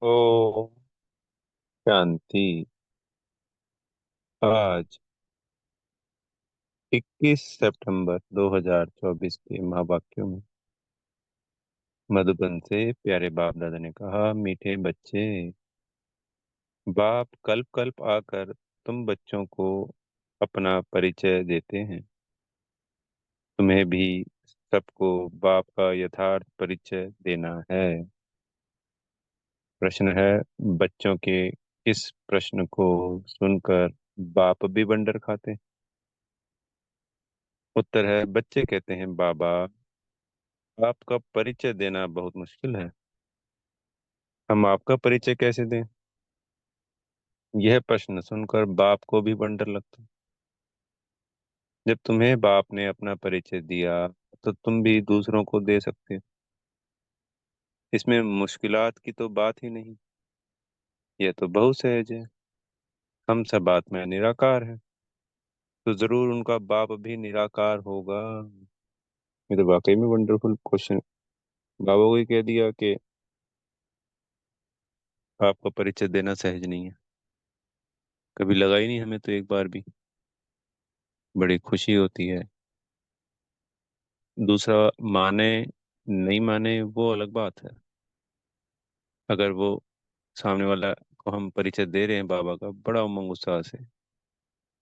ओ शांति। आज 21 सितंबर 2024 के महावाक्यों में मधुबन से प्यारे बाप दादा ने कहा, मीठे बच्चे, बाप कल्प कल्प आकर तुम बच्चों को अपना परिचय देते हैं। तुम्हें भी सबको बाप का यथार्थ परिचय देना है। प्रश्न है, बच्चों के इस प्रश्न को सुनकर बाप भी बंडर खाते। उत्तर है, बच्चे कहते हैं, बाबा आपका परिचय देना बहुत मुश्किल है। हम आपका परिचय कैसे दें? यह प्रश्न सुनकर बाप को भी बंडर लगता। जब तुम्हें बाप ने अपना परिचय दिया तो तुम भी दूसरों को दे सकते हो। इसमें मुश्किलात की तो बात ही नहीं। यह तो बहुत सहज है। हम सब आत्माएं निराकार है, तो जरूर उनका बाप भी निराकार होगा। ये तो वाकई में वंडरफुल क्वेश्चन। बाबा को ही कह दिया कि आपका परिचय देना सहज नहीं है। कभी लगा ही नहीं हमें तो एक बार भी। बड़ी खुशी होती है। दूसरा, माने नहीं माने वो अलग बात है। अगर वो सामने वाला को हम परिचय दे रहे हैं बाबा का बड़ा उमंग उत्साह से,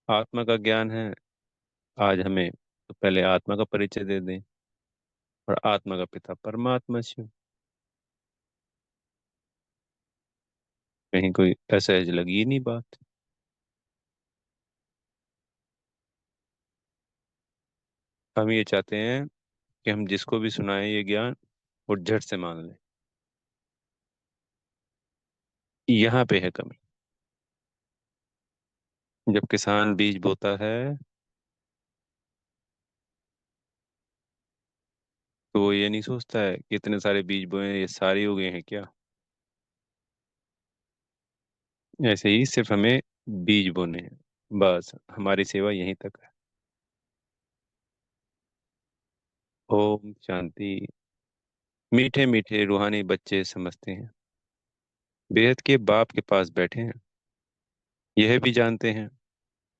आत्मा का ज्ञान है आज हमें, तो पहले आत्मा का परिचय दे दें। और आत्मा का पिता परमात्मा शिव। कहीं कोई असहज लगी ही नहीं बात। हम ये चाहते हैं कि हम जिसको भी सुनाएं ये ज्ञान, वो झट से मान ले। यहाँ पे है कमी। जब किसान बीज बोता है तो वो ये नहीं सोचता है कि इतने सारे बीज बोए हैं, ये सारे उगे हैं क्या। ऐसे ही सिर्फ हमें बीज बोने हैं, बस हमारी सेवा यहीं तक है। ओम शांति। मीठे मीठे रूहानी बच्चे समझते हैं, बेहद के बाप के पास बैठे हैं। यह भी जानते हैं,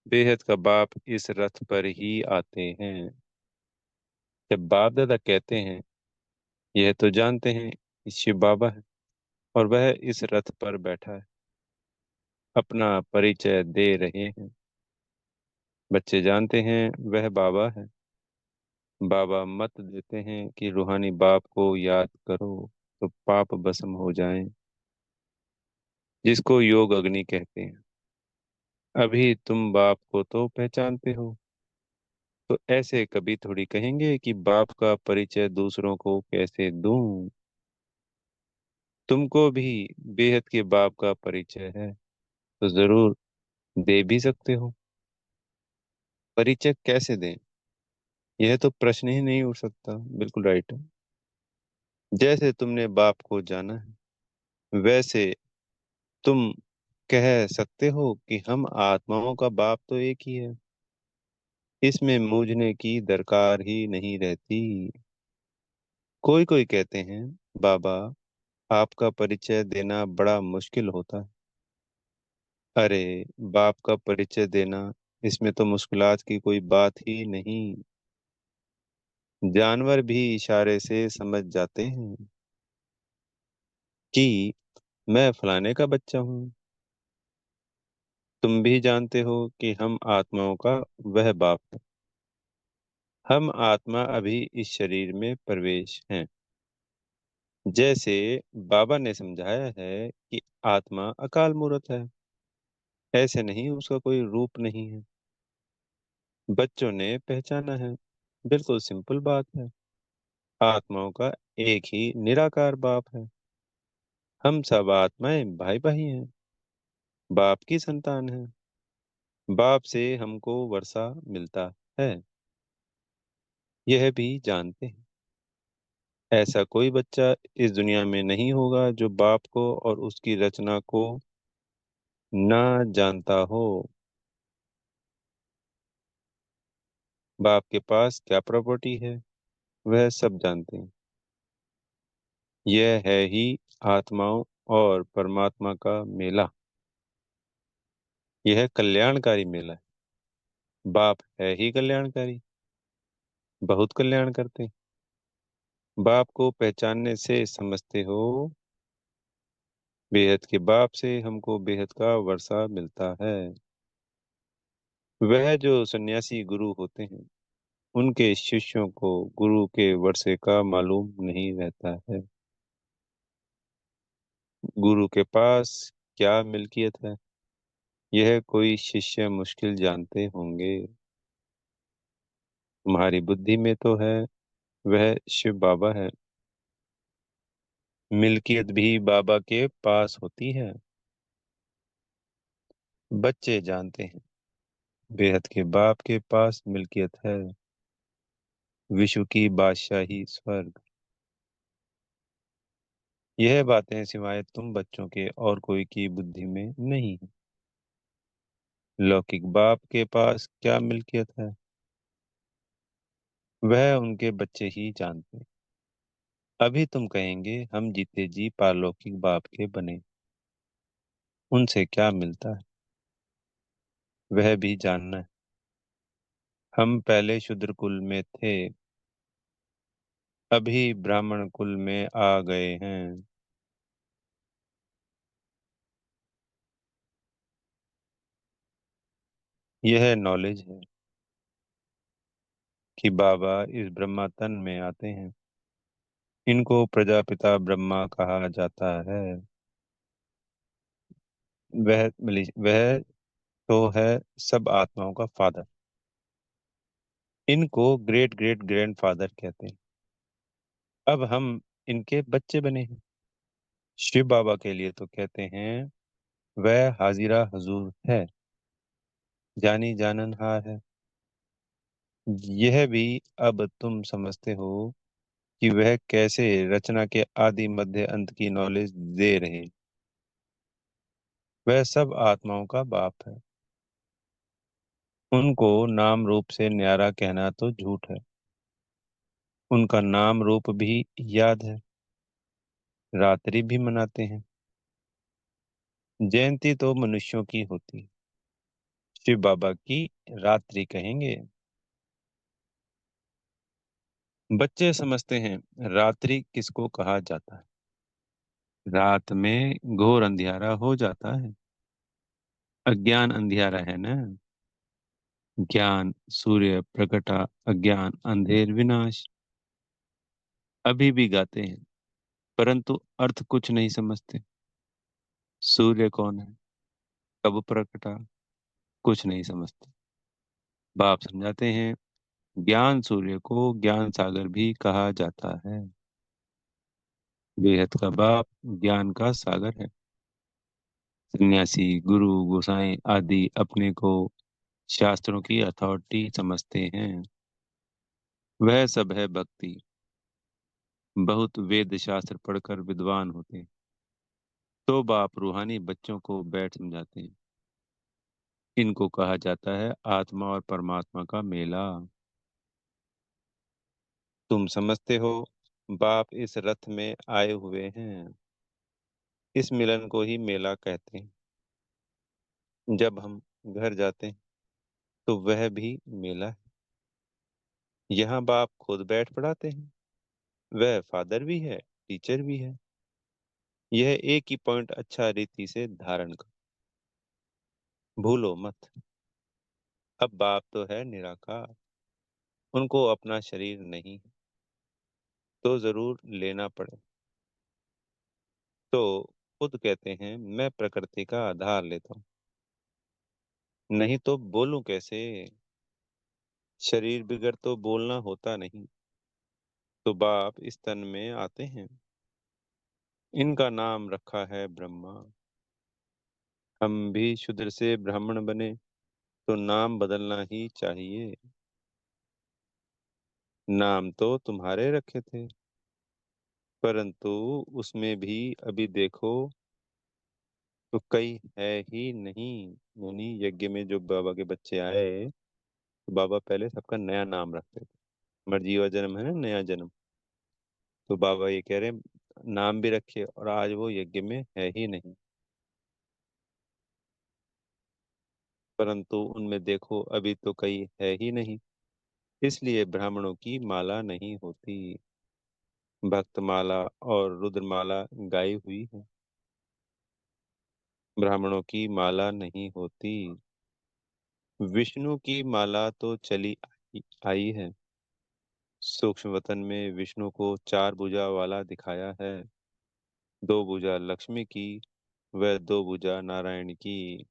बेहद का बाप इस रथ पर ही आते हैं। जब बाप दादा कहते हैं, यह तो जानते हैं कि शिव बाबा है और वह इस रथ पर बैठा है, अपना परिचय दे रहे हैं। बच्चे जानते हैं वह बाबा है। बाबा मत देते हैं कि रूहानी बाप को याद करो तो पाप भस्म हो जाएं, जिसको योग अग्नि कहते हैं। अभी तुम बाप को तो पहचानते हो, तो ऐसे कभी थोड़ी कहेंगे कि बाप का परिचय दूसरों को कैसे दूं। तुमको भी बेहद के बाप का परिचय है, तो जरूर दे भी सकते हो। परिचय कैसे दें, यह तो प्रश्न ही नहीं उठ सकता। बिल्कुल राइट है। जैसे तुमने बाप को जाना है, वैसे तुम कह सकते हो कि हम आत्माओं का बाप तो एक ही है। इसमें मूझने की दरकार ही नहीं रहती। कोई कोई कहते हैं, बाबा आपका परिचय देना बड़ा मुश्किल होता है। अरे, बाप का परिचय देना, इसमें तो मुश्किलात की कोई बात ही नहीं। जानवर भी इशारे से समझ जाते हैं कि मैं फलाने का बच्चा हूँ। तुम भी जानते हो कि हम आत्माओं का वह बाप है। हम आत्मा अभी इस शरीर में प्रवेश हैं। जैसे बाबा ने समझाया है कि आत्मा अकाल मूर्त है, ऐसे नहीं उसका कोई रूप नहीं है। बच्चों ने पहचाना है। बिल्कुल सिंपल बात है। आत्माओं का एक ही निराकार बाप है। हम सब आत्माएं भाई भाई हैं, बाप की संतान हैं। बाप से हमको वर्षा मिलता है, यह भी जानते हैं। ऐसा कोई बच्चा इस दुनिया में नहीं होगा जो बाप को और उसकी रचना को ना जानता हो। बाप के पास क्या प्रॉपर्टी है, वह सब जानते हैं। यह है ही आत्माओं और परमात्मा का मेला, यह कल्याणकारी मेला है। बाप है ही कल्याणकारी, बहुत कल्याण करते हैं। बाप को पहचानने से समझते हो, बेहद के बाप से हमको बेहद का वर्षा मिलता है। वह जो सन्यासी गुरु होते हैं, उनके शिष्यों को गुरु के वर्षे का मालूम नहीं रहता है। गुरु के पास क्या मिल्कियत है, यह कोई शिष्य मुश्किल जानते होंगे। तुम्हारी बुद्धि में तो है, वह शिव बाबा है। मिल्कियत भी बाबा के पास होती है। बच्चे जानते हैं, बेहद के बाप के पास मिल्कियत है, विश्व की बादशाही स्वर्ग। यह बातें सिवाय तुम बच्चों के और कोई की बुद्धि में नहीं है। लौकिक बाप के पास क्या मिल्कियत है, वह उनके बच्चे ही जानते हैं। अभी तुम कहेंगे हम जीते जी पारलौकिक बाप के बने, उनसे क्या मिलता है, वह भी जानना है। हम पहले शूद्र कुल में थे, अभी ब्राह्मण कुल में आ गए हैं। यह नॉलेज है कि बाबा इस ब्रह्मा तन में आते हैं। इनको प्रजापिता ब्रह्मा कहा जाता है। वह तो है सब आत्माओं का फादर। इनको ग्रेट ग्रेट ग्रैंड फादर कहते हैं। अब हम इनके बच्चे बने हैं। शिव बाबा के लिए तो कहते हैं वह हाजिरा हुजूर है, जानी जाननहार है। यह भी अब तुम समझते हो कि वह कैसे रचना के आदि मध्य अंत की नॉलेज दे रहे। वह सब आत्माओं का बाप है। उनको नाम रूप से न्यारा कहना तो झूठ है। उनका नाम रूप भी याद है, रात्रि भी मनाते हैं। जयंती तो मनुष्यों की होती है, शिव बाबा की रात्रि कहेंगे। बच्चे समझते हैं रात्रि किसको कहा जाता है। रात में घोर अंधियारा हो जाता है। अज्ञान अंधियारा है ना। ज्ञान सूर्य प्रकटा, अज्ञान अंधेर विनाश। अभी भी गाते हैं, परंतु अर्थ कुछ नहीं समझते। सूर्य कौन है, कब प्रकटा, कुछ नहीं समझते। बाप समझाते हैं ज्ञान सूर्य को ज्ञान सागर भी कहा जाता है। बेहद का बाप ज्ञान का सागर है। सन्यासी गुरु गोसाई आदि अपने को शास्त्रों की अथॉरिटी समझते हैं। वह सब है भक्ति। बहुत वेद शास्त्र पढ़कर विद्वान होते हैं, तो बाप रूहानी बच्चों को बैठ समझाते हैं। इनको कहा जाता है आत्मा और परमात्मा का मेला। तुम समझते हो बाप इस रथ में आए हुए हैं। इस मिलन को ही मेला कहते हैं। जब हम घर जाते हैं तो वह भी मेला है। यहाँ बाप खुद बैठ पढ़ाते हैं। वह फादर भी है, टीचर भी है। यह एक ही पॉइंट अच्छा रीति से धारण कर, भूलो मत। अब बाप तो है निराकार, उनको अपना शरीर नहीं है, तो जरूर लेना पड़े। तो खुद कहते हैं मैं प्रकृति का आधार लेता हूँ, नहीं तो बोलूं कैसे। शरीर बिगर तो बोलना होता नहीं। तो बाप इस तन में आते हैं। इनका नाम रखा है ब्रह्मा। हम भी शूद्र से ब्राह्मण बने तो नाम बदलना ही चाहिए। नाम तो तुम्हारे रखे थे, परंतु उसमें भी अभी देखो तो कई है ही नहीं। यानी यज्ञ में जो बाबा के बच्चे आए, तो बाबा पहले सबका नया नाम रखते थे। मर्जीवा जन्म है ना, नया जन्म। तो बाबा ये कह रहे हैं नाम भी रखे और आज वो यज्ञ में है ही नहीं। परंतु उनमें देखो अभी तो कई है ही नहीं, इसलिए ब्राह्मणों की माला नहीं होती। भक्तमाला और रुद्रमाला गाई हुई है, ब्राह्मणों की माला नहीं होती। विष्णु की माला तो चली आई है। सूक्ष्म वतन में विष्णु को चार भुजा वाला दिखाया है, दो भुजा लक्ष्मी की व दो भुजा नारायण की।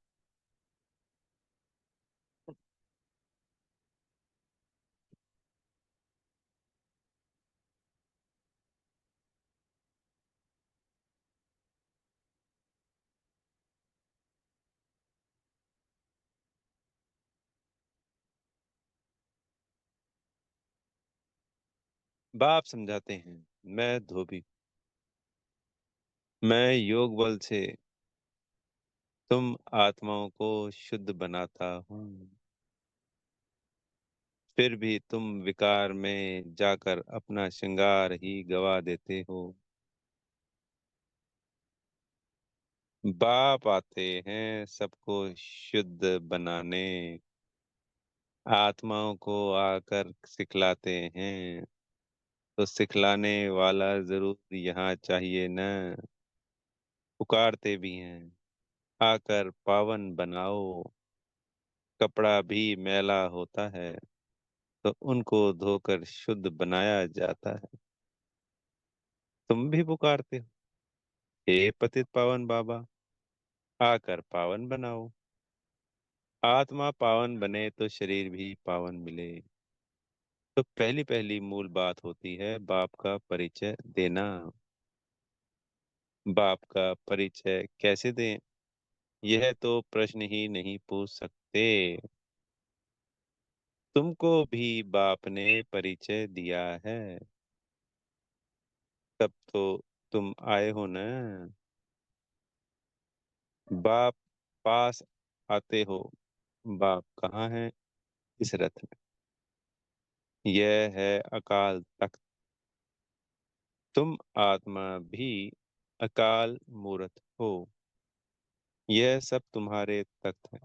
बाप समझाते हैं, मैं धोबी, मैं योग बल से तुम आत्माओं को शुद्ध बनाता हूँ। फिर भी तुम विकार में जाकर अपना श्रृंगार ही गवा देते हो। बाप आते हैं सबको शुद्ध बनाने, आत्माओं को आकर सिखलाते हैं। तो सिखलाने वाला जरूर यहाँ चाहिए न। पुकारते भी हैं, आकर पावन बनाओ। कपड़ा भी मैला होता है तो उनको धोकर शुद्ध बनाया जाता है। तुम भी पुकारते हो, हे पतित पावन बाबा, आकर पावन बनाओ। आत्मा पावन बने तो शरीर भी पावन मिले। तो पहली पहली मूल बात होती है बाप का परिचय देना। बाप का परिचय कैसे दें, यह तो प्रश्न ही नहीं पूछ सकते। तुमको भी बाप ने परिचय दिया है, तब तो तुम आए हो ना। बाप पास आते हो, बाप कहाँ है इस रथ में। यह है अकाल तख्त। तुम आत्मा भी अकाल मूर्त हो। यह सब तुम्हारे तख्त है,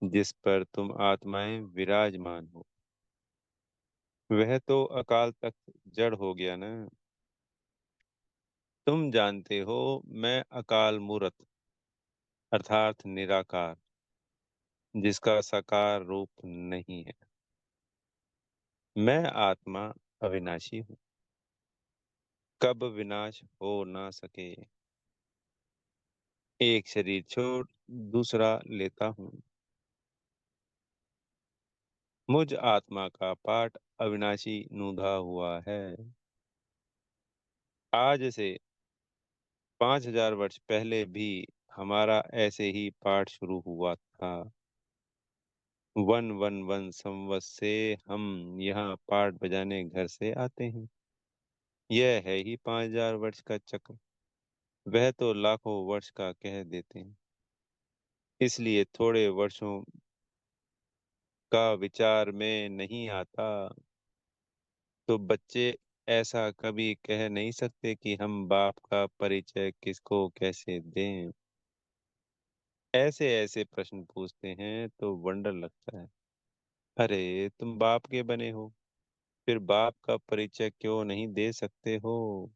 जिस पर तुम आत्माएं विराजमान हो। वह तो अकाल तख्त जड़ हो गया ना। तुम जानते हो मैं अकाल मूर्त अर्थात निराकार, जिसका साकार रूप नहीं है। मैं आत्मा अविनाशी हूँ, कब विनाश हो ना सके। एक शरीर छोड़ दूसरा लेता हूँ। मुझ आत्मा का पाठ अविनाशी नूंधा हुआ है। आज से 5,000 वर्ष पहले भी हमारा ऐसे ही पाठ शुरू हुआ था। वन वन वन संवत से हम यहाँ पाठ बजाने घर से आते हैं। यह है ही 5,000 वर्ष का चक्र। वह तो लाखों वर्ष का कह देते हैं। इसलिए थोड़े वर्षों का विचार में नहीं आता। तो बच्चे ऐसा कभी कह नहीं सकते कि हम बाप का परिचय किसको कैसे दें। ऐसे ऐसे प्रश्न पूछते हैं तो वंडर लगता है। अरे तुम बाप के बने हो, फिर बाप का परिचय क्यों नहीं दे सकते हो।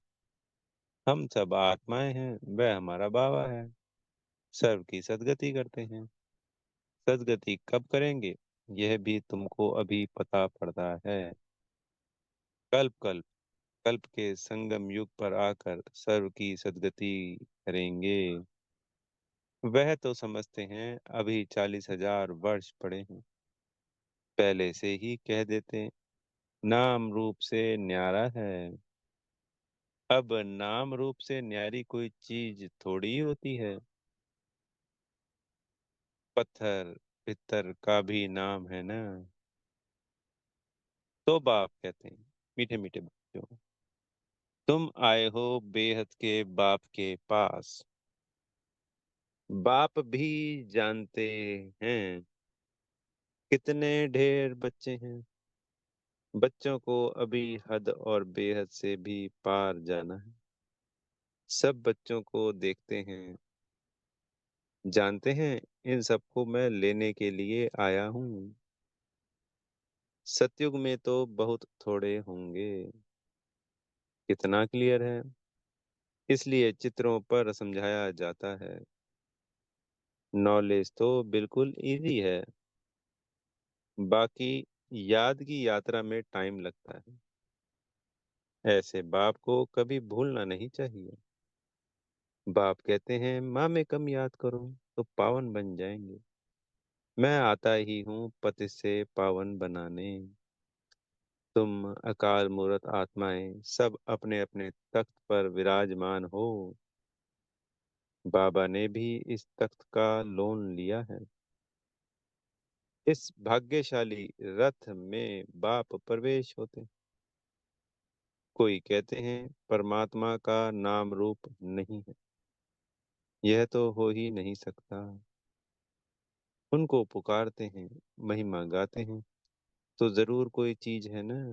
हम सब आत्माएं हैं, वह हमारा बाबा है। सर्व की सदगति करते हैं। सदगति कब करेंगे, यह भी तुमको अभी पता पड़ता है। कल्प कल्प कल्प के संगम युग पर आकर सर्व की सदगति करेंगे। वह तो समझते हैं अभी 40,000 वर्ष पड़े हैं। पहले से ही कह देते, नाम रूप से न्यारा है। अब नाम रूप से न्यारी कोई चीज थोड़ी होती है। पत्थर पित्तर का भी नाम है ना। तो बाप कहते हैं, मीठे मीठे बच्चों, तुम आए हो बेहद के बाप के पास। बाप भी जानते हैं कितने ढेर बच्चे हैं। बच्चों को अभी हद और बेहद से भी पार जाना है। सब बच्चों को देखते हैं, जानते हैं इन सबको मैं लेने के लिए आया हूँ। सतयुग में तो बहुत थोड़े होंगे। कितना क्लियर है? इसलिए चित्रों पर समझाया जाता है। नॉलेज तो बिल्कुल इजी है, बाकी याद की यात्रा में टाइम लगता है। ऐसे बाप को कभी भूलना नहीं चाहिए। बाप कहते हैं माँ में कम याद करो तो पावन बन जाएंगे। मैं आता ही हूँ पति से पावन बनाने। तुम अकाल मूरत आत्माएं सब अपने अपने तख्त पर विराजमान हो। बाबा ने भी इस तख्त का लोन लिया है। इस भाग्यशाली रथ में बाप प्रवेश होते। कोई कहते हैं परमात्मा का नाम रूप नहीं है, यह तो हो ही नहीं सकता। उनको पुकारते हैं, महिमा गाते हैं, तो जरूर कोई चीज है ना।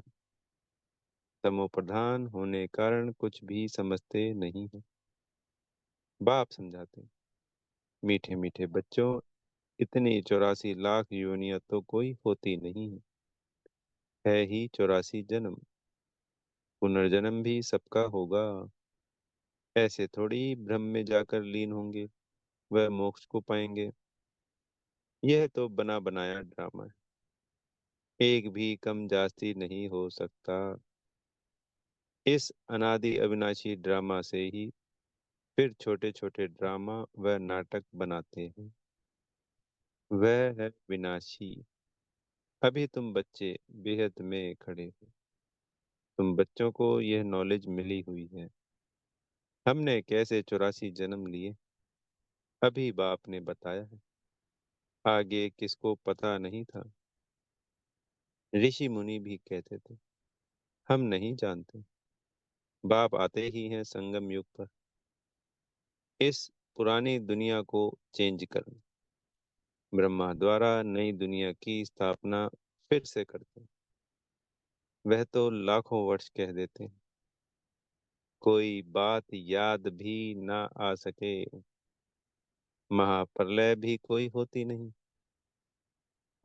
तमो प्रधान होने कारण कुछ भी समझते नहीं है। बाप समझाते हैं, मीठे मीठे बच्चों, इतनी 84 लाख योनियां तो कोई होती नहीं है ही 84 जन्म। पुनर्जन्म भी सबका होगा। ऐसे थोड़ी ब्रह्म में जाकर लीन होंगे, वह मोक्ष को पाएंगे। यह तो बना बनाया ड्रामा है, एक भी कम जास्ती नहीं हो सकता। इस अनादि अविनाशी ड्रामा से ही फिर छोटे छोटे ड्रामा व नाटक बनाते हैं। वह है विनाशी। अभी तुम बच्चे बेहद में खड़े हो। तुम बच्चों को यह नॉलेज मिली हुई है, हमने कैसे 84 जन्म लिए। अभी बाप ने बताया है, आगे किसको पता नहीं था। ऋषि मुनि भी कहते थे हम नहीं जानते। बाप आते ही हैं संगम युग पर, इस पुरानी दुनिया को चेंज करने। ब्रह्मा द्वारा नई दुनिया की स्थापना फिर से करते हैं। वह तो लाखों वर्ष कह देते हैं, कोई बात याद भी ना आ सके। महाप्रलय भी कोई होती नहीं।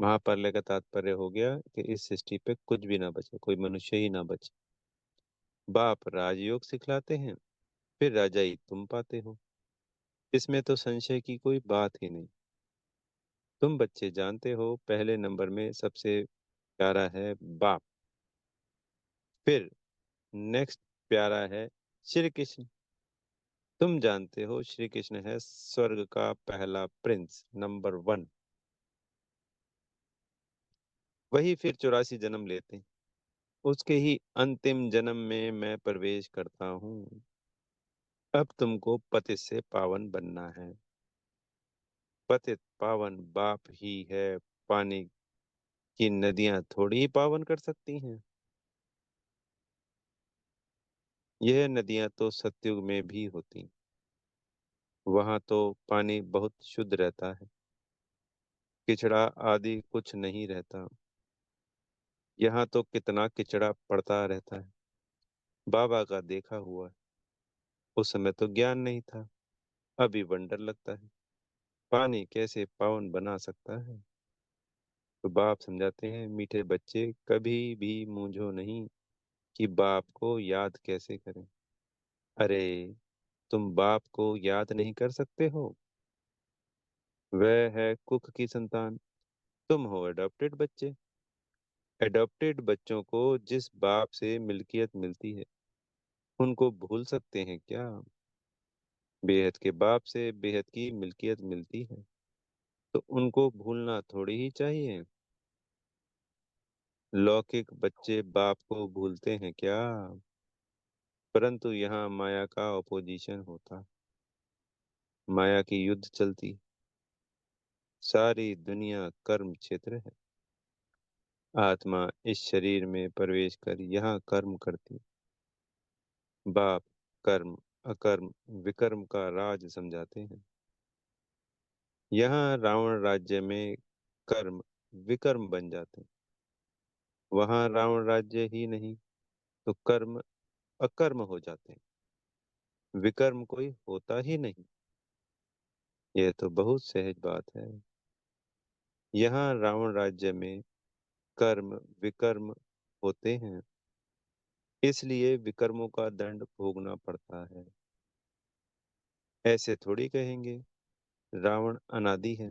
महाप्रलय का तात्पर्य हो गया कि इस सृष्टि पे कुछ भी ना बचे, कोई मनुष्य ही ना बचे। बाप राजयोग सिखलाते हैं, फिर राजाई तुम पाते हो। इसमें तो संशय की कोई बात ही नहीं। तुम बच्चे जानते हो पहले नंबर में सबसे प्यारा है बाप, फिर नेक्स्ट प्यारा है श्री कृष्ण। तुम जानते हो श्री कृष्ण है स्वर्ग का पहला प्रिंस, नंबर 1। वही फिर 84 जन्म लेते हैं। उसके ही अंतिम जन्म में मैं प्रवेश करता हूँ। अब तुमको पतित से पावन बनना है। पतित पावन बाप ही है। पानी की नदियां थोड़ी ही पावन कर सकती हैं। यह नदियां तो सतयुग में भी होती। वहां तो पानी बहुत शुद्ध रहता है, किचड़ा आदि कुछ नहीं रहता। यहाँ तो कितना किचड़ा पड़ता रहता है। बाबा का देखा हुआ है। उस समय तो ज्ञान नहीं था, अभी वंडर लगता है पानी कैसे पावन बना सकता है। तो बाप समझाते हैं मीठे बच्चे, कभी भी मूंझो नहीं कि बाप को याद कैसे करें। अरे, तुम बाप को याद नहीं कर सकते हो? वह है कुक की संतान, तुम हो अडॉप्टेड बच्चे। एडॉप्टेड बच्चों को जिस बाप से मिल्कियत मिलती है, उनको भूल सकते हैं क्या? बेहद के बाप से बेहद की मिल्कियत मिलती है, तो उनको भूलना थोड़ी ही चाहिए। लौकिक बच्चे बाप को भूलते हैं क्या? परंतु यहाँ माया का अपोजिशन होता, माया की युद्ध चलती। सारी दुनिया कर्म क्षेत्र है। आत्मा इस शरीर में प्रवेश कर यहाँ कर्म करती। बाप कर्म, अकर्म, विकर्म का राज समझाते हैं। यहाँ रावण राज्य में कर्म विकर्म बन जाते हैं। वहां रावण राज्य ही नहीं तो कर्म अकर्म हो जाते हैं। विकर्म कोई होता ही नहीं। यह तो बहुत सहज बात है। यहाँ रावण राज्य में कर्म विकर्म होते हैं, इसलिए विकर्मों का दंड भोगना पड़ता है। ऐसे थोड़ी कहेंगे रावण अनादि है।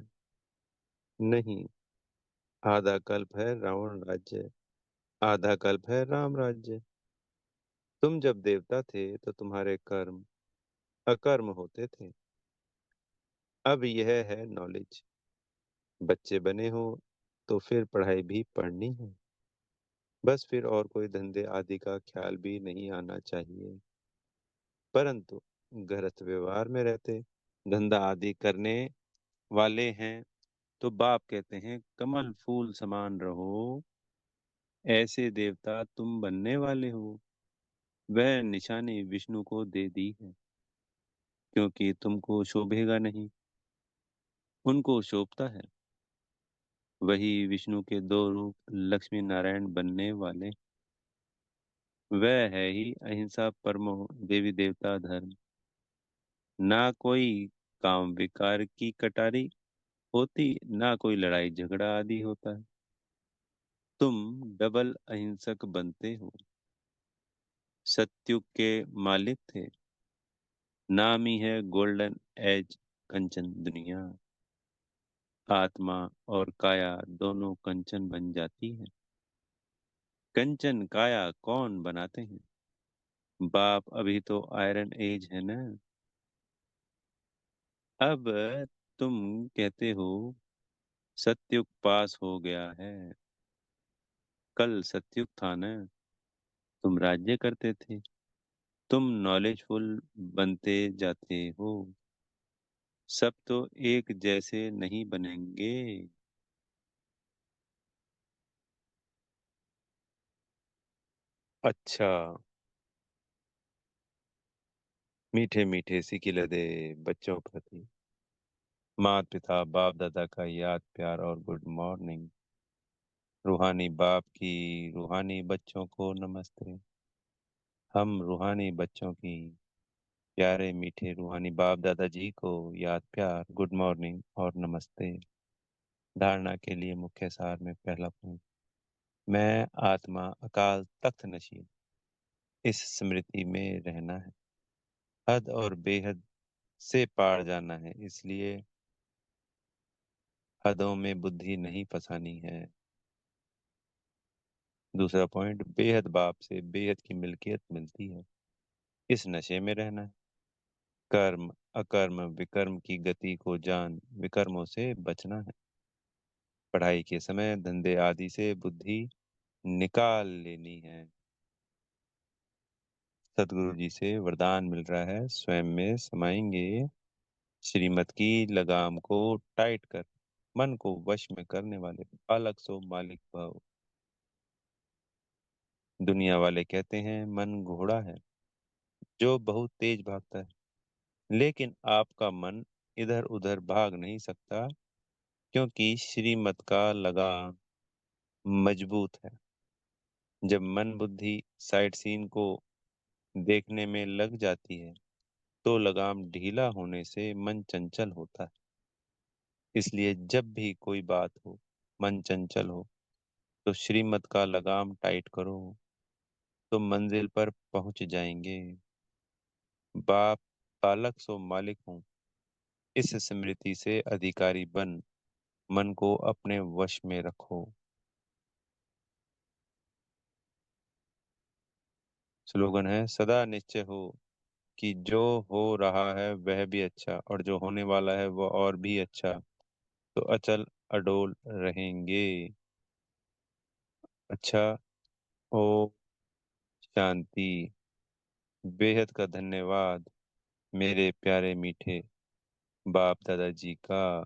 नहीं, आधा कल्प है रावण राज्य, आधा कल्प है राम राज्य। तुम जब देवता थे तो तुम्हारे कर्म अकर्म होते थे। अब यह है नॉलेज। बच्चे बने हो तो फिर पढ़ाई भी पढ़नी है। बस फिर और कोई धंधे आदि का ख्याल भी नहीं आना चाहिए। परंतु गृहस्थ व्यवहार में रहते धंधा आदि करने वाले हैं तो बाप कहते हैं कमल फूल समान रहो। ऐसे देवता तुम बनने वाले हो। वह निशानी विष्णु को दे दी है, क्योंकि तुमको शोभेगा नहीं, उनको शोभता है। वही विष्णु के दो रूप लक्ष्मी नारायण बनने वाले। वह है ही अहिंसा परमो देवी देवता धर्म। ना कोई काम विकार की कटारी होती, ना कोई लड़ाई झगड़ा आदि होता है। तुम डबल अहिंसक बनते हो। सत्युग के मालिक थे। नाम ही है गोल्डन एज कंचन दुनिया। आत्मा और काया दोनों कंचन बन जाती है। कंचन काया कौन बनाते हैं? बाप अभी तो आयरन एज है ना। अब तुम कहते हो सत्युग पास हो गया है। कल सत्युग था ना। तुम राज्य करते थे। तुम नॉलेजफुल बनते जाते हो। सब तो एक जैसे नहीं बनेंगे। अच्छा। मीठे मीठे सिकिलदे बच्चों प्रति माता पिता बाप दादा का याद प्यार और गुड मॉर्निंग। रूहानी बाप की रूहानी बच्चों को नमस्ते। हम रूहानी बच्चों की प्यारे मीठे रूहानी बाप दादाजी को याद प्यार गुड मॉर्निंग और नमस्ते। धारणा के लिए मुख्य सार में पहला पॉइंट। मैं आत्मा अकाल तख्त नशीन। इस स्मृति में रहना है। हद और बेहद से पार जाना है, इसलिए हदों में बुद्धि नहीं फंसानी है। दूसरा पॉइंट, बेहद बाप से बेहद की मिल्कियत मिलती है। इस नशे में रहना है। कर्म अकर्म विकर्म की गति को जान विकर्मों से बचना है। पढ़ाई के समय धंधे आदि से बुद्धि निकाल लेनी है। सदगुरु जी से वरदान मिल रहा है, स्वयं में समाएंगे। श्रीमत की लगाम को टाइट कर मन को वश में करने वाले बालक सो मालिक भव। दुनिया वाले कहते हैं मन घोड़ा है जो बहुत तेज भागता है, लेकिन आपका मन इधर उधर भाग नहीं सकता, क्योंकि श्रीमत का लगाम मजबूत है। जब मन बुद्धि साइड सीन को देखने में लग जाती है तो लगाम ढीला होने से मन चंचल होता है। इसलिए जब भी कोई बात हो, मन चंचल हो, तो श्रीमत का लगाम टाइट करो, तो मंजिल पर पहुंच जाएंगे। बाप बालक सो मालिक हूँ, इस स्मृति से अधिकारी बन मन को अपने वश में रखो। स्लोगन है, सदा निश्चय हो कि जो हो रहा है वह भी अच्छा, और जो होने वाला है वह और भी अच्छा। तो अचल अडोल रहेंगे। अच्छा। ओ शांति। बेहद का धन्यवाद मेरे प्यारे मीठे बाप दादाजी का।